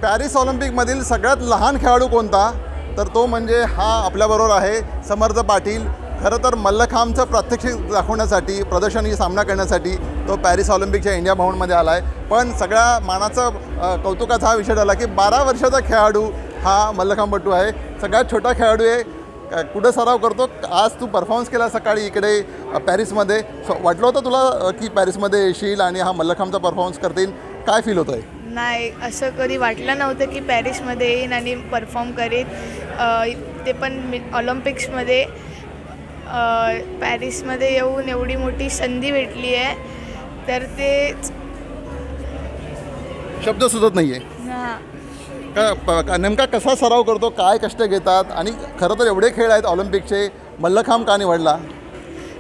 Paris ऑलिम्पिकमधील सगळ्यात लहान खेळाडू कोणता? तर तो म्हणजे हा आपल्याबरोबर आहे समर्थ पाटील. खरं तर मल्लखांबचं प्रात्यक्षिक दाखवण्यासाठी प्रदर्शनी सामना करण्यासाठी तो पॅरिस ऑलिम्पिकच्या इंडिया भवनमध्ये आला आहे. पण सगळ्या मानाचं कौतुकाचा हा विषय झाला की 12 वर्षाचा खेळाडू हा मल्लखांबपटू आहे. सगळ्यात छोटा खेळाडू आहे. कुठं सराव करतो? आज तू परफॉर्मन्स केला सकाळी इकडे पॅरिसमध्ये. वाटलं होतं तुला की पॅरिसमध्ये येशील आणि हा मल्लखांबचा परफॉर्मन्स करतील? काय फील होतं आहे? नाही, असं कधी वाटलं नव्हतं की पॅरिसमध्ये येईन आणि परफॉर्म करेन, ते पण ऑलिम्पिक्समध्ये. पॅरिसमध्ये येऊन एवढी मोठी संधी भेटली आहे तर ते शब्द सुचत नाही आहे. हां, नेमका कसा सराव करतो? काय कष्ट घेतात? आणि खरं तर एवढे खेळ आहेत ऑलिम्पिकचे, मल्लखांब का निवडला?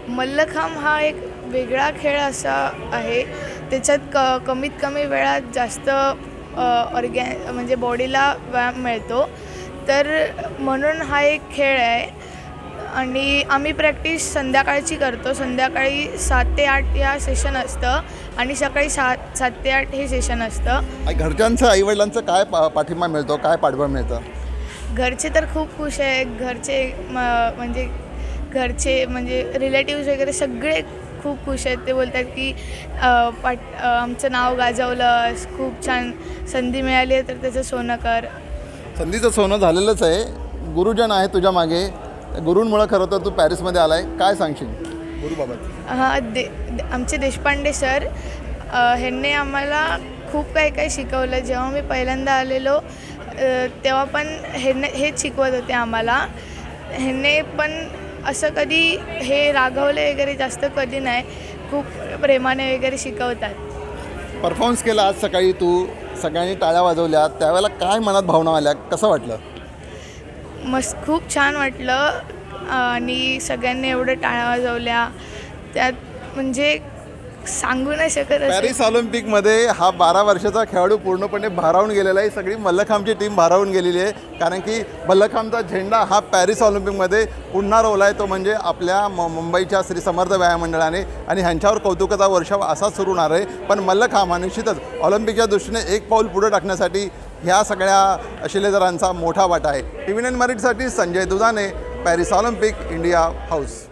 मल्लखांब हा एक वेगळा खेळ असा आहे, त्याच्यात कमीत कमी वेळात जास्त म्हणजे बॉडीला व्यायाम मिळतो, तर म्हणून हा एक खेळ आहे. आणि आम्ही प्रॅक्टिस संध्याकाळची करतो. संध्याकाळी 7 ते 8 या सेशन असतं आणि सकाळी 7 ते 8 हे सेशन असतं. घरच्यांचं आईवडिलांचं काय पाठिंबा मिळतो? काय पाठबळ मिळतं? घरचे तर खूप खुश आहे. घरचे म्हणजे रिलेटिव्स वगैरे सगळे खूप खुश आहेत. ते बोलतात की आमचं नाव गाजवलं, खूप छान संधी मिळाली आहे तर त्याचं सोनं कर. संधीचं सोनं झालेलंच आहे. गुरुजन आहे तुझ्या मागे. गुरूंमुळे खरं तर तू पॅरिसमध्ये आला आहे. काय सांगशील गुरुबाबत? आमचे देशपांडे सर, ह्यांनी आम्हाला खूप काही शिकवलं. जेव्हा मी पहिल्यांदा आलेलो तेव्हा पण हेच शिकवत होते आम्हाला. ह्यांनी पण असं कधी हे रागवले वगैरे जास्त कधी नाही. खूप प्रेमाने वगैरे शिकवतात. परफॉर्मन्स केला आज सकाळी तू, सगळ्यांनी टाळ्या वाजवल्या, त्यावेळेला काय मनात भावना आल्या? कसं वाटलं? मस्त, खूप छान वाटलं. आणि सगळ्यांनी एवढं टाळ्या वाजवल्या, त्यात म्हणजे सांगू नाही शकत. पॅरिस ऑलिम्पिकमध्ये हा 12 वर्षाचा खेळाडू पूर्णपणे भारावून गेलेला आहे. सगळी मल्लखांबची टीम भारावून गेलेली आहे, कारण की मल्लखांबचा झेंडा हा पॅरिस ऑलिम्पिकमध्ये पुन्हा रोवला आहे, तो म्हणजे आपल्या मुंबईच्या श्री समर्थ व्यायाम मंडळाने. आणि ह्यांच्यावर कौतुकाचा वर्षाव असाच सुरू होणार आहे. पण मल्लखांब हा निश्चितच ऑलिम्पिकच्या दृष्टीने एक पाऊल पुढे टाकण्यासाठी ह्या सगळ्या शिलेदारांचा मोठा वाटा आहे. TV9 मराठीसाठी संजय दुधाने, पॅरिस ऑलिम्पिक, इंडिया हाऊस.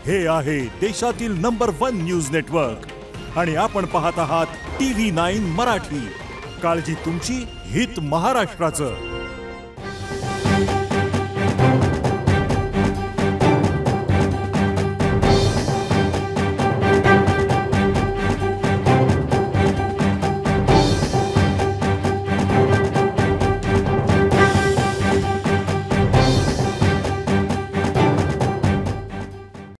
हे आहे देशातील नंबर 1 न्यूज नेटवर्क आणि आपण पाहत आहात TV9 मराठी. काळजी तुमची, हित महाराष्ट्राचं.